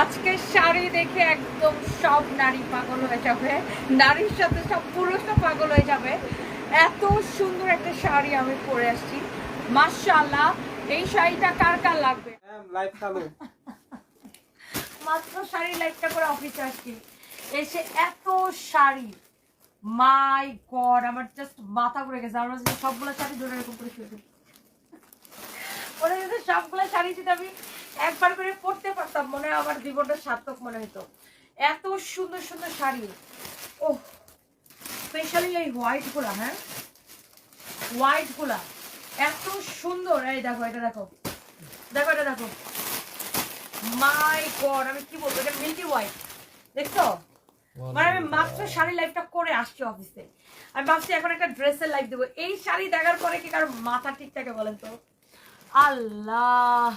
আজকে শাড়ি দেখে একদম সব নারী পাগল হয়ে যাবে, নারীর সাথে সব পুরুষও পাগল হয়ে যাবে। এত সুন্দর একটা শাড়ি আমি পরে আসছি, মাশাআল্লাহ। এই শাড়িটা কার কার লাগবে? মাত্র শাড়ি লাইভটা করে অফিসে আসছি, এসে এত শাড়ি, মাই গড, আমার জাস্ট মাথা ঘুরে গেছে। আমার সবগুলো শাড়ি ধরে এরকম করে শুয়ে সবগুলো শাড়ি যদি আমি একবার করে পরতে পারতাম, মনে হয় আমার জীবনটা সার্থক মনে হতো। এত সুন্দর সুন্দর শাড়ি, ও স্পেশালি এই হোয়াইট গুলা, হ্যাঁ হোয়াইট গুলা এত সুন্দর। এই দেখো, এটা দেখো, দেখো এটা দেখো, মাই গড, আমি কি বলবো, এটা মিল্কি হোয়াইট, দেখছো? মানে আমি মাত্র শাড়ি লাইভটা করে আসছি অফিসে, আমি ভাবছি এখন একটা ড্রেসের লাইভ দেবো। এই শাড়ি দেখার পরে কি কারো মাথা ঠিক থাকে বলেন তো? আল্লাহ।